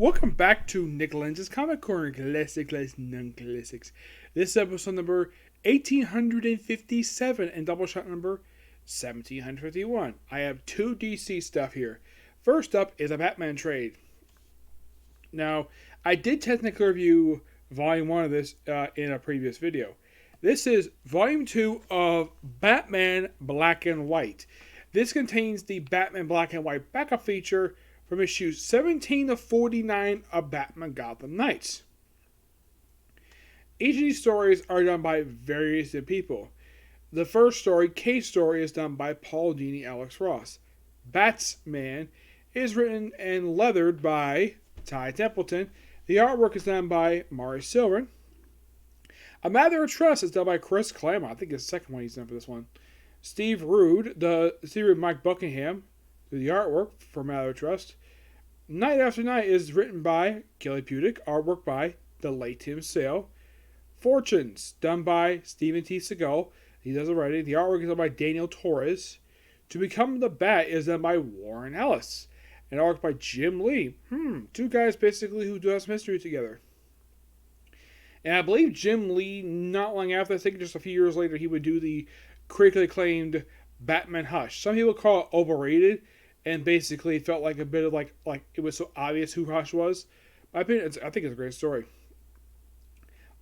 Welcome back to Nick Lenz's Comic Corner Classic Non-Classics. This is episode number 1857 and Doubleshot number 1751. I have two DC stuff here. First up is a Batman trade. Now, I did technically review Volume 1 of this in a previous video. This is Volume 2 of Batman Black and White. This contains the Batman Black and White backup feature from issues 17 to 49 of Batman Gotham Knights. Each of these stories are done by various people. The first story, Case Story, is done by Paul Dini, Alex Ross. Batsman is written and leathered by Ty Templeton. The artwork is done by Mari Silverin. A Matter of Trust is done by Chris Claremont. I think it's the second one he's done for this one. Steve Rude, Mike Buckingham, do the artwork for Matter of Trust. Night After Night is written by Kelly Pudick, artwork by the late Tim Sale. Fortunes, done by Stephen T. Seagal. He does it already. The artwork is done by Daniel Torres. To Become the Bat is done by Warren Ellis. And artwork by Jim Lee. Two guys basically who do have some history together. And I believe Jim Lee, not long after, I think just a few years later, he would do the critically acclaimed Batman Hush. Some people call it overrated, and basically it felt like a bit of like it was so obvious who Hush was. My opinion, I think it's a great story.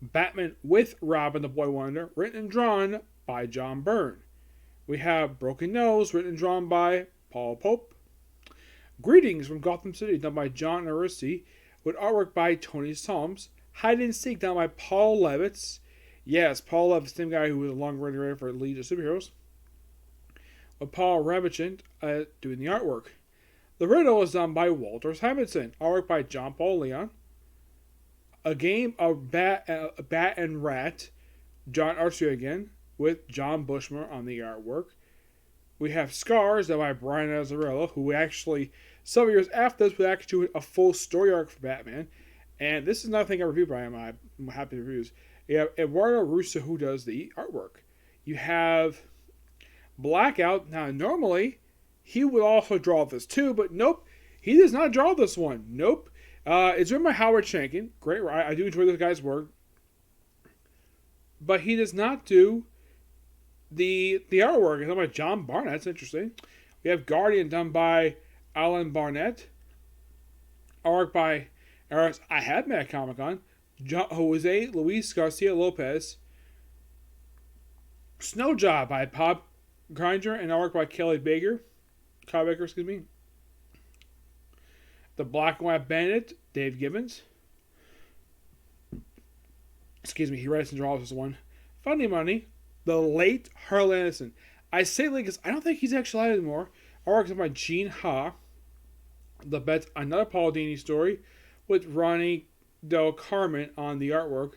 Batman with Robin the Boy Wonder, written and drawn by John Byrne. We have Broken Nose, written and drawn by Paul Pope. Greetings from Gotham City, done by John Arisi, with artwork by Tony Solms. Hide and Seek, done by Paul Levitz. Yes, Paul Levitz, the same guy who was a long-running writer for League of Superheroes. With Paul Ravichin doing the artwork. The Riddle is done by Walter Simonson. Artwork by John Paul Leon. A Game of Bat and Rat. John Archie again. With John Bushmer on the artwork. We have Scars done by Brian Azzarello, who actually, some years after this, would actually do a full story arc for Batman. And this is nothing I reviewed by him. I'm happy to review. You have Eduardo Russo, who does the artwork. You have Blackout. Now, normally, he would also draw this too, but nope, he does not draw this one. Nope. It's written by Howard Shankin. Great, I do enjoy this guy's work. But he does not do the artwork. It's done by John Barnett. That's interesting. We have Guardian done by Alan Barnett. Artwork by I have met at Comic-Con. Jose Luis Garcia Lopez. Snow Job by Bob Grinder and artwork by Kyle Baker, The Black and White Bandit, Dave Gibbons. He writes and draws this one. Funny Money, the late Harlan Ellison. I say late because I don't think he's actually alive anymore. Artwork by Gene Ha. The Bet's another Paul Dini story with Ronnie Del Carmen on the artwork.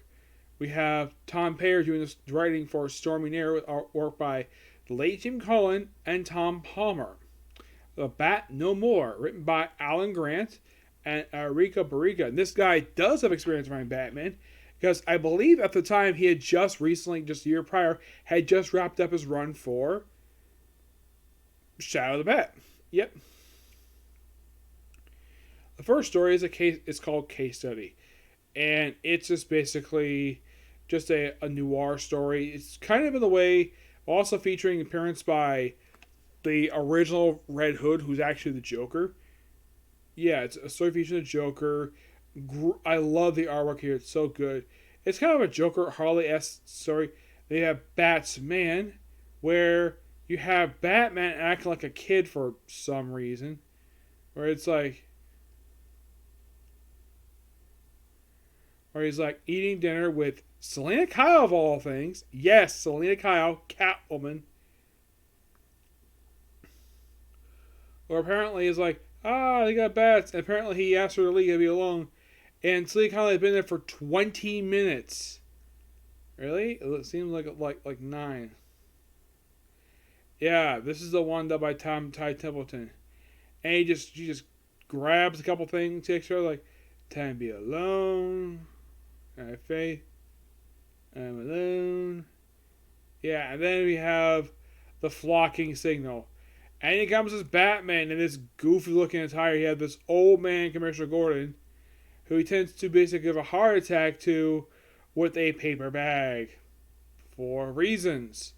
We have Tom Payer doing this writing for Stormy Air with artwork by the late Jim Cullen and Tom Palmer. The Bat No More, written by Alan Grant and Enrico Barriga. And this guy does have experience writing Batman, because I believe at the time he had just recently, just a year prior, had just wrapped up his run for Shadow of the Bat. Yep. The first story is it's called Case Study. And it's just basically just a noir story. It's kind of in the way, also featuring appearance by the original Red Hood, who's actually the Joker. Yeah, it's a story featuring the Joker. I love the artwork here. It's so good. It's kind of a Joker Harley-esque story. They have Batsman, where you have Batman acting like a kid for some reason. Where it's like, where he's like eating dinner with Selena Kyle of all things. Yes, Selena Kyle, Catwoman. Or apparently he's like, they got bats. And apparently he asked her to leave me alone. And Selena Kyle had been there for 20 minutes. Really? It seems like 9. Yeah, this is the one done by Ty Templeton. And she just grabs a couple things, takes her like, time to be alone. I have faith. I'm alone. Yeah, and then we have the flocking signal. And he comes as Batman in this goofy looking attire. He had this old man, Commissioner Gordon. who he tends to basically give a heart attack to with a paper bag. For reasons.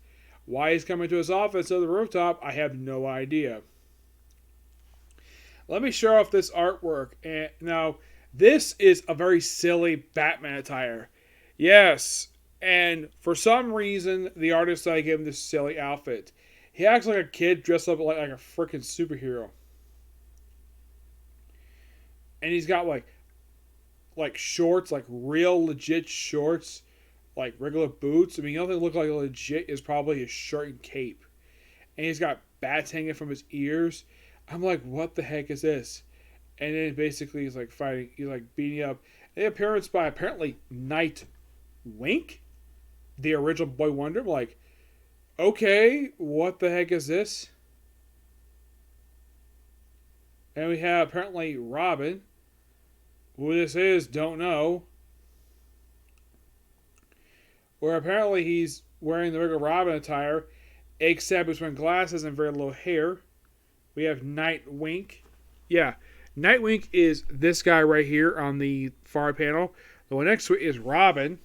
Why he's coming to his office on the rooftop, I have no idea. Let me show off this artwork. And now, this is a very silly Batman attire. Yes, and for some reason, the artist decided to give him this silly outfit. He acts like a kid dressed up like a freaking superhero. And he's got like shorts, like real legit shorts, like regular boots. I mean, the only thing that look like legit is probably his shirt and cape. And he's got bats hanging from his ears. I'm like, what the heck is this? And then basically he's like fighting, he's like beating up. The appearance by apparently Nightwing, the original Boy Wonder. I'm like, okay, what the heck is this? And we have apparently Robin. Who this is, don't know. Where apparently he's wearing the regular Robin attire, except he's wearing glasses and very little hair. We have Nightwing. Yeah, Nightwing is this guy right here on the far panel. The one next to it is Robin.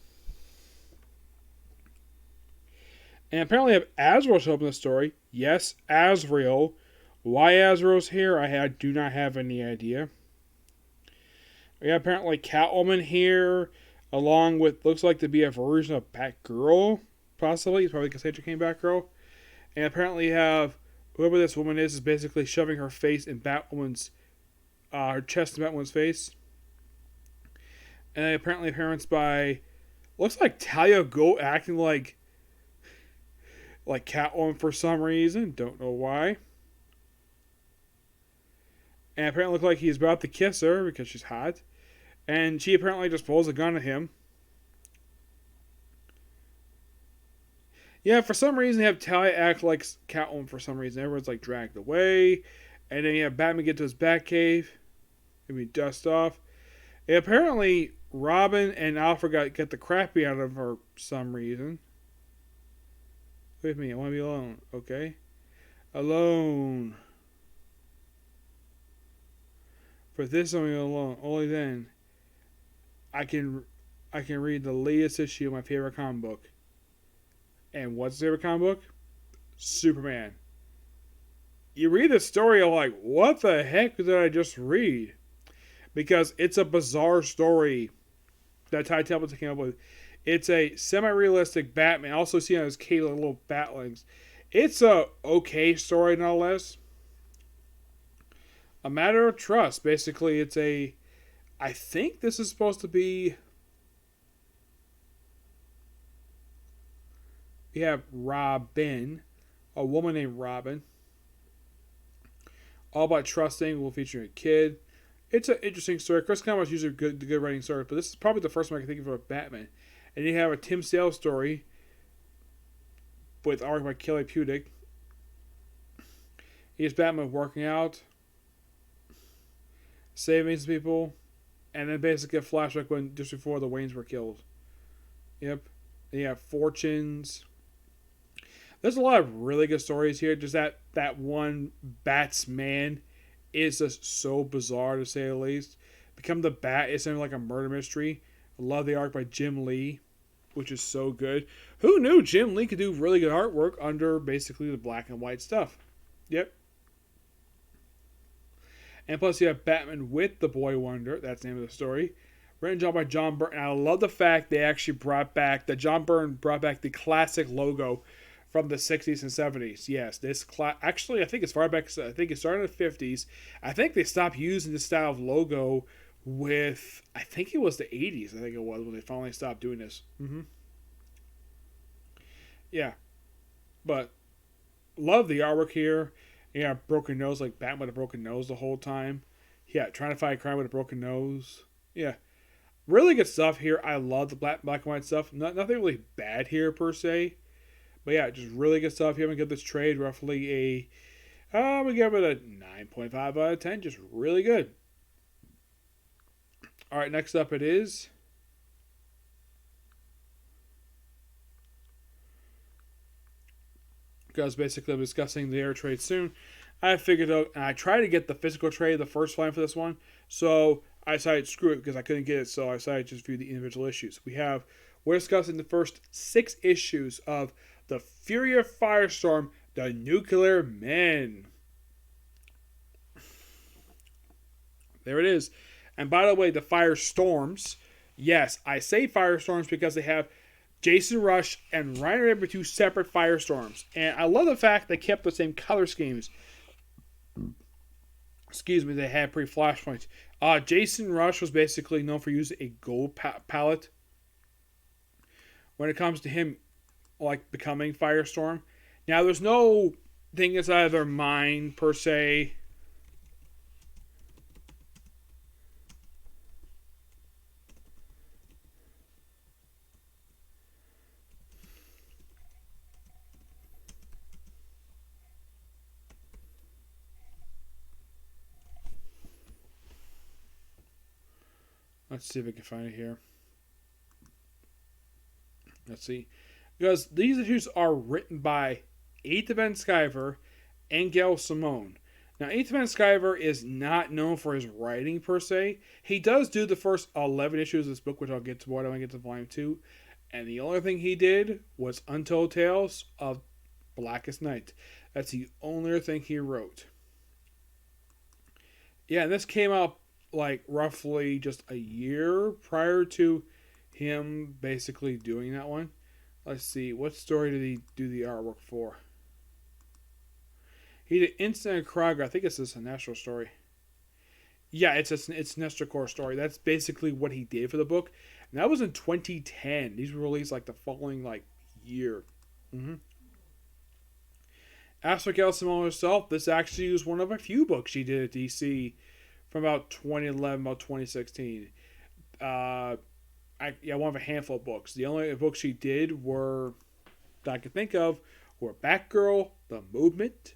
And apparently have Azrael show up in the story. Yes, Azrael. Why Azrael's here, I do not have any idea. We have apparently Catwoman here, along with, looks like to be a version of Batgirl, possibly. It's probably because Nature came Batgirl. And apparently you have, whoever this woman is basically shoving her face in Batwoman's, her chest in Batwoman's face. And then apparently appearance by, looks like Talia Go acting like Catwoman for some reason. Don't know why. And apparently looked like he's about to kiss her because she's hot. And she apparently just pulls a gun at him. Yeah, for some reason they have Talia act like Catwoman for some reason. Everyone's like dragged away. And then you have Batman get to his Batcave. Maybe dust off. And apparently Robin and Alfred get the crap beat out of her for some reason. Wait with me, I want to be alone. Okay. Alone. For this only alone. Only then I can read the latest issue of my favorite comic book. And what's the favorite comic book? Superman. You read the story, I'm like, what the heck did I just read? Because it's a bizarre story that Ty Templeton came up with. It's a semi-realistic Batman. Also see on his cave like little batlings. It's a okay story, no less. A matter of trust. Basically, it's a... I think this is supposed to be... We have Robin. A woman named Robin. All About Trusting. Will feature a kid. It's an interesting story. Chris Columbus usually good writing stories, but this is probably the first one I can think of for Batman. And you have a Tim Sale story with art by Kelly Pudick. He's Batman working out, saving some people, and then basically a flashback when just before the Waynes were killed. Yep. And you have Fortunes. There's a lot of really good stories here. Just that one Batsman is just so bizarre to say the least. Become the Bat is something like a murder mystery. I love the art by Jim Lee, which is so good. Who knew Jim Lee could do really good artwork under basically the black and white stuff? Yep. And plus you have Batman with the Boy Wonder. That's the name of the story. Written job by John Byrne. And I love the fact they actually John Byrne brought back the classic logo from the 60s and 70s. Yes, this actually I think it's far back. I think it started in the 50s. I think they stopped using this style of logo with, I think it was the 80s. I think it was when they finally stopped doing this. Yeah, but love the artwork here. Yeah, broken nose, like Batman with a broken nose the whole time. Yeah, trying to fight crime with a broken nose. Yeah, really good stuff here. I love the black and white stuff. Nothing really bad here per se. But yeah, just really good stuff. Here, I'm going to give this trade roughly we give it a 9.5 out of 10. Just really good. All right, next up it is because basically I'm discussing the air trade soon. I figured out, and I tried to get the physical trade the first time for this one. So I decided screw it because I couldn't get it, so I decided to just view the individual issues. We're discussing the first 6 issues of The Fury of Firestorm, The Nuclear Men. There it is. And by the way, the Firestorms, yes, I say Firestorms because they have Jason Rusch and Ryan Raber, 2 separate Firestorms. And I love the fact they kept the same color schemes. Excuse me, they had pretty flashpoints. Jason Rusch was basically known for using a gold palette when it comes to him like becoming Firestorm. Now, there's no thing inside of their mind per se. Let's see if we can find it here. Let's see. Because these issues are written by Ethan Van Sciver and Gail Simone. Now, Ethan Van Sciver is not known for his writing per se. He does do the first 11 issues of this book, which I'll get to when I get to volume 2. And the only thing he did was Untold Tales of Blackest Night. That's the only thing he wrote. Yeah, and this came out like roughly just a year prior to him basically doing that one. Let's see, what story did he do the artwork for? He did Instant and Krager. I think it's a Sinestro story. Yeah, it's Sinestro Core story. That's basically what he did for the book. And that was in 2010. These were released like the following like year. As for Gail Simone herself, this actually was one of a few books she did at DC from about 2011, about 2016. One of a handful of books. The only books she did were that I can think of were Batgirl, The Movement.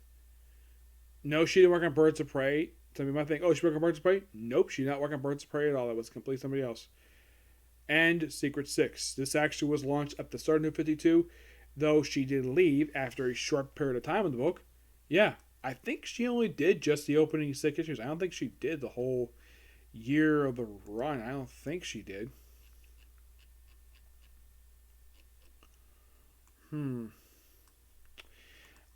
No, she didn't work on Birds of Prey. Some people might think, oh, she worked on Birds of Prey? Nope, she did not work on Birds of Prey at all. That was completely somebody else. And Secret Six. This actually was launched at the start of New 52, though she did leave after a short period of time in the book. Yeah, I think she only did just the opening 6 issues. I don't think she did the whole year of the run. I don't think she did.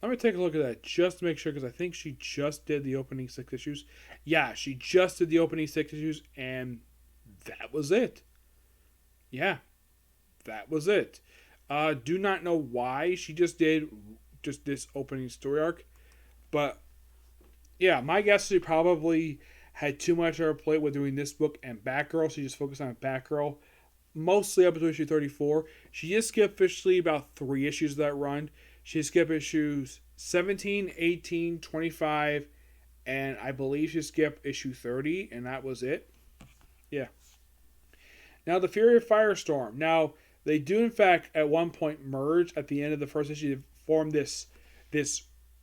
Let me take a look at that just to make sure, because I think she just did the opening 6 issues. Yeah, she just did the opening 6 issues, and that was it. Yeah, that was it. Do not know why she just did just this opening story arc, but yeah, my guess is she probably had too much on her plate with doing this book and Batgirl. She just focused on Batgirl, mostly up until issue 34. She just skipped officially about 3 issues of that run. She skipped issues 17, 18, 25, and I believe she skipped issue 30, and that was it. Yeah. Now, the Fury of Firestorm. Now, they do, in fact, at one point merge at the end of the first issue to form this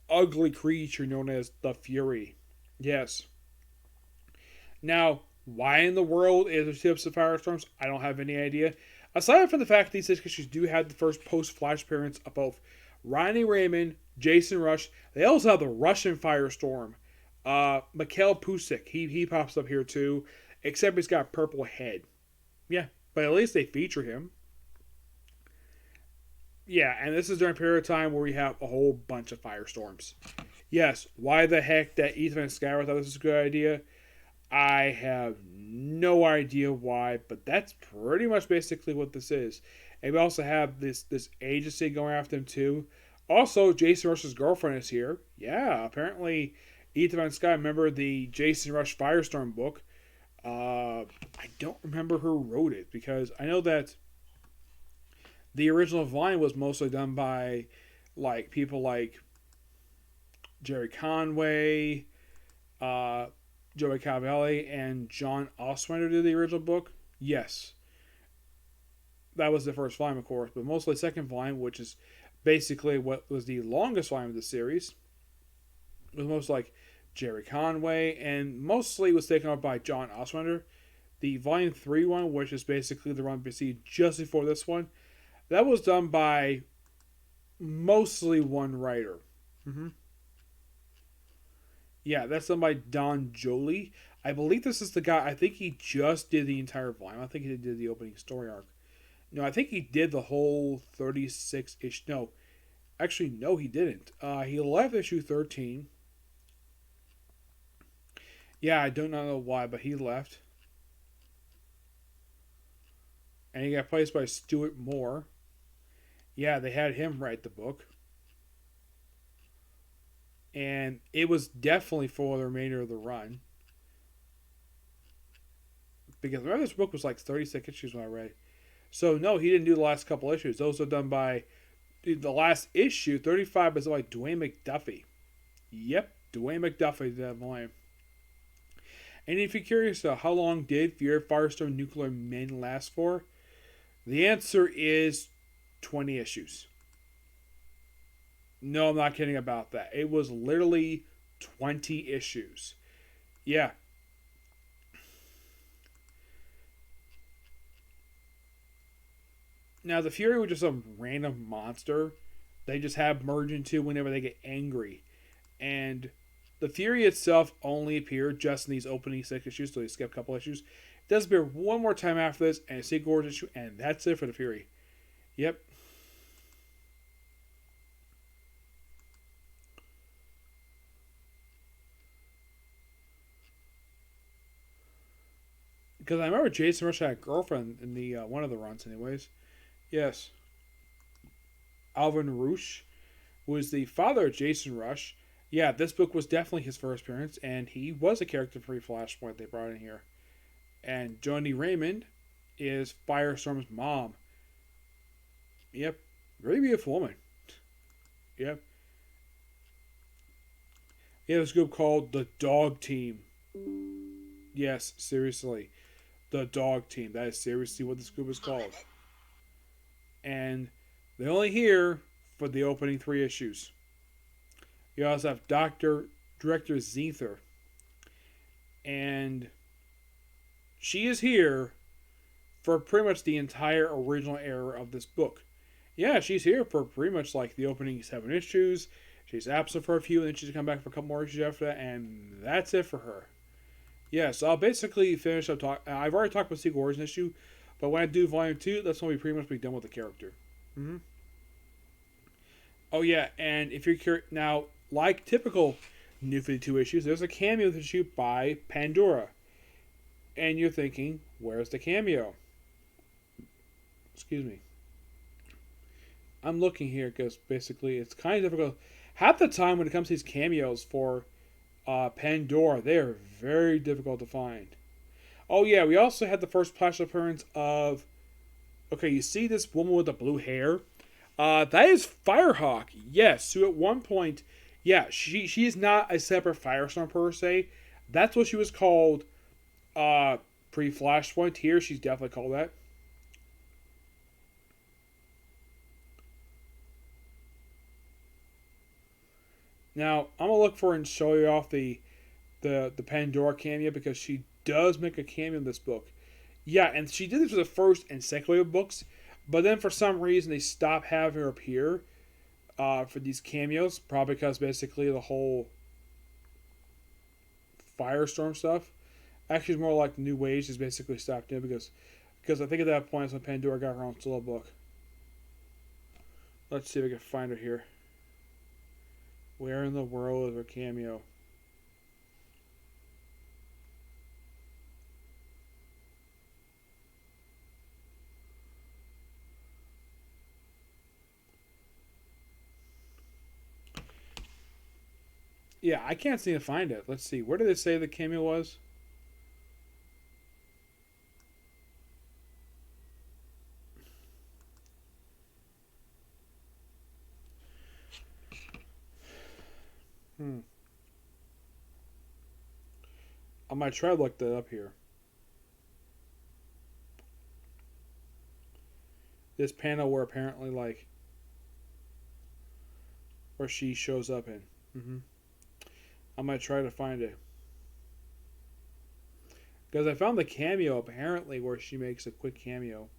ugly creature known as the Fury. Yes. Now, why in the world is there 2 types of Firestorms? I don't have any idea. Aside from the fact that these 6 issues do have the first post-Flash appearance of both Ronnie Raymond, Jason Rusch. They also have the Russian Firestorm. Mikhail Pusik. He pops up here too. Except he's got a purple head. Yeah, but at least they feature him. Yeah, and this is during a period of time where we have a whole bunch of Firestorms. Yes, why the heck that Ethan and Skyler thought this was a good idea, I have no idea why, but that's pretty much basically what this is. And we also have this agency going after him too. Also, Jason Rush's girlfriend is here. Yeah, apparently Ethan Van Sciver, remember the Jason Rusch Firestorm book. I don't remember who wrote it, because I know that the original volume was mostly done by like people like Jerry Conway, Joey Cavalli, and John Osweiler did the original book. Yes. That was the first volume, of course, but mostly the second volume, which is basically what was the longest volume of the series, was most like Jerry Conway, and mostly was taken up by John Osweiler. The volume 3 one, which is basically the run preceded just before this one, that was done by mostly one writer. Yeah, that's done by Don Jolie. I believe this is the guy. I think he just did the entire volume. I think he did the opening story arc. No, I think he did the whole 36 ish. No, actually, no, he didn't. He left issue 13. Yeah, I don't know why, but he left. And he got replaced by Stuart Moore. Yeah, they had him write the book. And it was definitely for the remainder of the run. Because remember, this book was like 36 issues when I read it. So, no, he didn't do the last couple issues. Those are done by the last issue, 35, is by Dwayne McDuffie. Yep, Dwayne McDuffie did that volume. And if you're curious, how long did Fear of Firestorm Nuclear Men last for? The answer is 20 issues. No, I'm not kidding about that. It was literally 20 issues. Yeah. Now, the Fury was just some random monster they just have merge into whenever they get angry. And the Fury itself only appeared just in these opening 6 issues, so they skip a couple issues. It does appear one more time after this, and a Secret Wars issue, and that's it for the Fury. Yep. Because I remember Jason Rush had a girlfriend in the one of the runs, anyways. Yes. Alvin Rush was the father of Jason Rush. Yeah, this book was definitely his first appearance, and he was a character for Flashpoint they brought in here. And Joni Raymond is Firestorm's mom. Yep. Really beautiful woman. Yep. He had this group called the Dog Team. Yes, seriously. The Dog Team. That is seriously what this group is called. And they're only here for the opening 3 issues. You also have Director Zether. And she is here for pretty much the entire original era of this book. Yeah, she's here for pretty much like the opening 7 issues. She's absent for a few, and then she's come back for a couple more issues after that, and that's it for her. Yeah, so I'll basically finish up talk. I've already talked about Secret Wars issue, but when I do Volume 2, that's when we pretty much be done with the character. Mm-hmm. Oh yeah, and if you're curious, now, like typical New 52 issues, there's a cameo issue by Pandora. And you're thinking, where's the cameo? Excuse me. I'm looking here because basically it's kind of difficult. Half the time when it comes to these cameos for Pandora, they are very difficult to find. Oh yeah, we also had the first splash appearance of... Okay, you see this woman with the blue hair? That is Firehawk. Yes, so at one point, yeah, she is not a separate Firestorm per se. That's what she was called pre-Flashpoint. Here, she's definitely called that. Now, I'm going to look for and show you off the Pandora cameo because she does make a cameo in this book. Yeah, and she did this for the first and second wave of books, but then for some reason they stopped having her appear for these cameos, probably because basically the whole Firestorm stuff. Actually, it's more like New Wave is basically stopped doing because I think at that point is when Pandora got her own solo book. Let's see if I can find her here. Where in the world is her cameo? Yeah, I can't seem to find it. Let's see. Where did it say the cameo was? I might try to look that up here. This panel where apparently like where she shows up in. I might try to find it. Because I found the cameo apparently where she makes a quick cameo.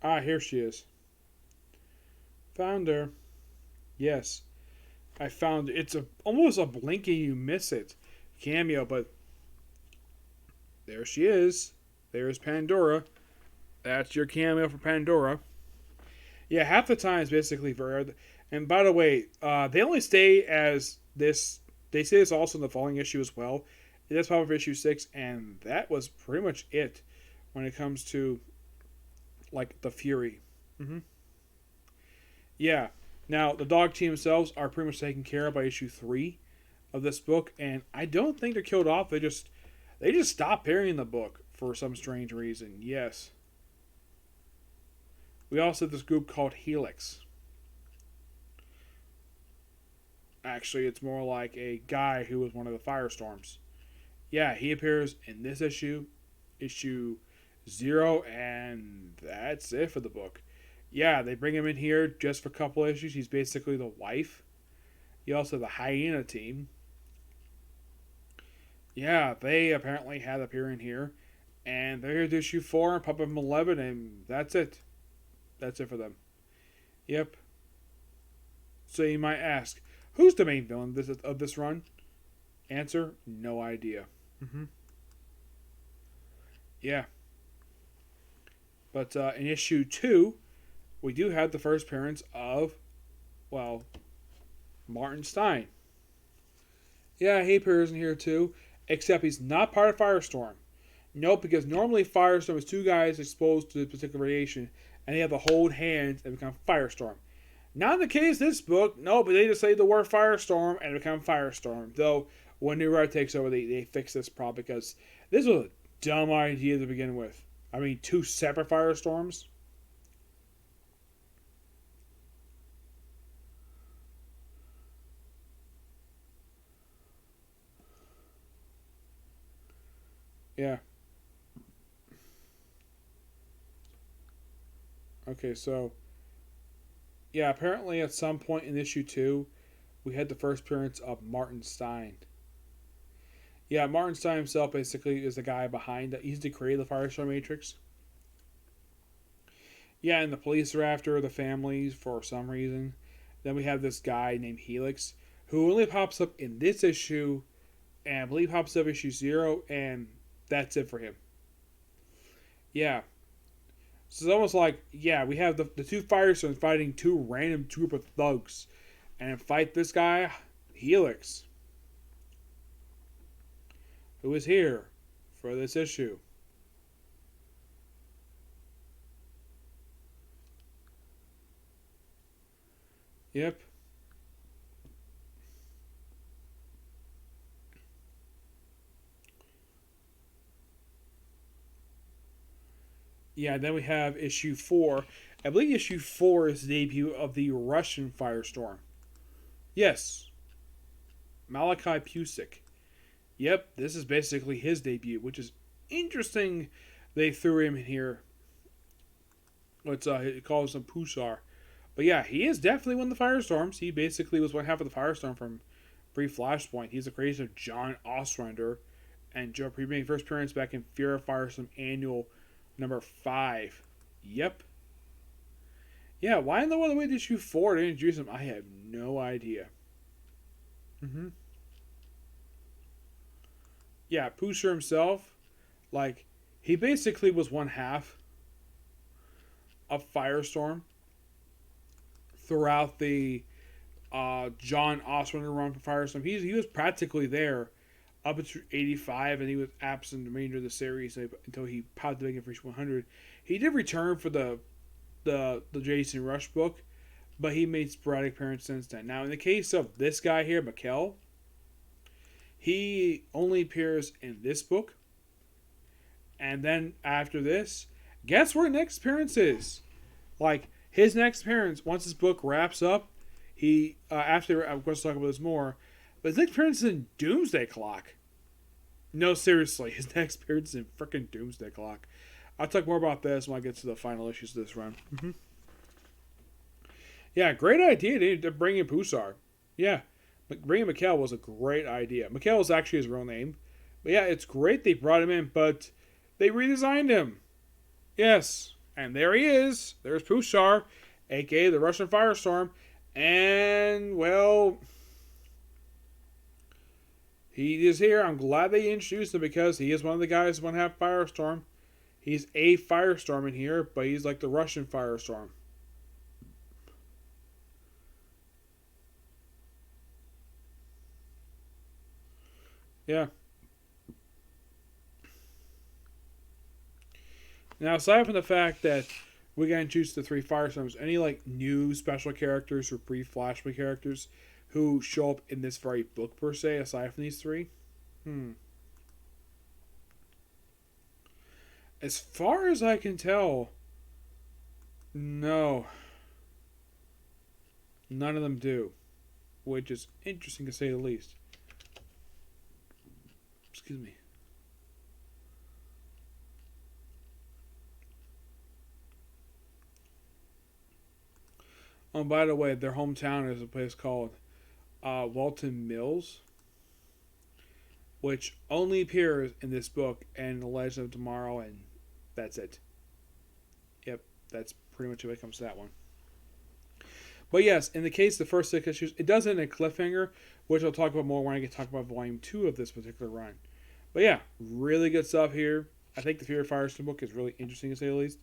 Ah, here she is. Found her. Yes, I found it. It's almost a blink and you miss it cameo, but there she is. There's Pandora. That's your cameo for Pandora. Yeah, half the time it's basically very. And by the way, they only stay as this. They say this also in the following issue as well. It does pop up for issue 6, and that was pretty much it when it comes to like the Fury. Mm-hmm. Yeah. Now the dog team themselves are pretty much taken care of by issue 3 of this book, and I don't think they're killed off. They just stopped appearing in the book for some strange reason. Yes. We also have this group called Helix. Actually, it's more like a guy who was one of the Firestorms. Yeah, he appears in this issue 0, and that's it for the book. Yeah, they bring him in here just for a couple issues. He's basically the wife. You also have the Hyena team. Yeah, they apparently had appearing here. And they're here to issue 4 and pop up 11, and that's it. That's it for them. Yep. So you might ask, who's the main villain of this run? Answer, no idea. Mm-hmm. Yeah. But in issue 2, we do have the first appearance of, well, Martin Stein. Yeah, he appears in here too, except he's not part of Firestorm. Nope, because normally Firestorm is 2 guys exposed to a particular radiation, and they have to hold hands and become Firestorm. Not the case this book, no, but they just say the word Firestorm and become Firestorm. Though, when New Red takes over, they fix this problem because this was a dumb idea to begin with. I mean, 2 separate Firestorms. Yeah. Okay, so yeah, apparently at some point in issue 2, we had the first appearance of Martin Stein. Yeah, Martin Stein himself basically is the guy behind it. He's the creator of the Firestorm Matrix. Yeah, and the police are after the families for some reason. Then we have this guy named Helix, who only pops up in this issue, and I believe pops up issue 0, and that's it for him. Yeah. So it's almost like, yeah, we have the 2 Firestorms fighting 2 random group of thugs. And fight this guy, Helix, who is here for this issue. Yep. Yeah, then we have issue 4. I believe issue 4 is the debut of the Russian Firestorm. Yes. Malachi Pusik. Yep, this is basically his debut, which is interesting. They threw him in here. It calls him Pusar. But yeah, he is definitely one of the Firestorms. He basically was one half of the Firestorm from pre-Flashpoint. He's the creation of John Ostrander. And Joe Pre made first appearance back in Fear of Firestorm Annual number 5. Yep. Yeah, why in the world did issue 4 to introduce him? I have no idea. Mm-hmm. Yeah, Pusher himself, like, he basically was one half of Firestorm throughout the John Ostrander run for Firestorm. He was practically there up until 85, and he was absent the remainder of the series until he popped the big for 100. He did return for the Jason Rush book, but he made sporadic appearances since then. Now, in the case of this guy here, Mikkel, he only appears in this book, and then after this, guess where next appearance is? Like, his next appearance, once this book wraps up, he, after, I'm going to talk about this more, but his next appearance is in Doomsday Clock. No, seriously, his next appearance is in freaking Doomsday Clock. I'll talk more about this when I get to the final issues of this run. Mm-hmm. Yeah, great idea to bring in Pusar. Yeah, bringing Mikkel was a great idea. Mikkel is actually his real name. But yeah, it's great they brought him in, but they redesigned him. Yes, And there he is. There's Pushar, aka the Russian Firestorm. And, well, he is here. I'm glad they introduced him because he is one of the guys who want to have Firestorm. He's a Firestorm in here, but he's like the Russian Firestorm. Yeah. Now, aside from the fact that we got to choose the 3 Firestorms, any like new special characters or pre-Flashpoint characters who show up in this very book per se, aside from these 3? As far as I can tell, no. None of them do. Which is interesting to say the least. Excuse me. Oh, by the way, their hometown is a place called Walton Mills, which only appears in this book and The Legend of Tomorrow, and that's it. Yep, that's pretty much what it comes to that one. But yes, in the case of the first 6 issues, it does end in a cliffhanger, which I'll talk about more when I get to talk about Volume 2 of this particular run. But yeah, really good stuff here. I think the Fear of Firestorm book is really interesting to say the least.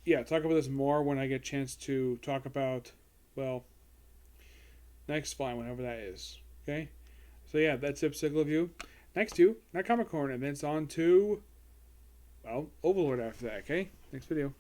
Yeah, talk about this more when I get a chance to talk about, well, next volume, whenever that is. Okay? So yeah, that's it, Cycle of You. Next to, not Comic Corner, and then it's on to, well, Overlord after that, okay? Next video.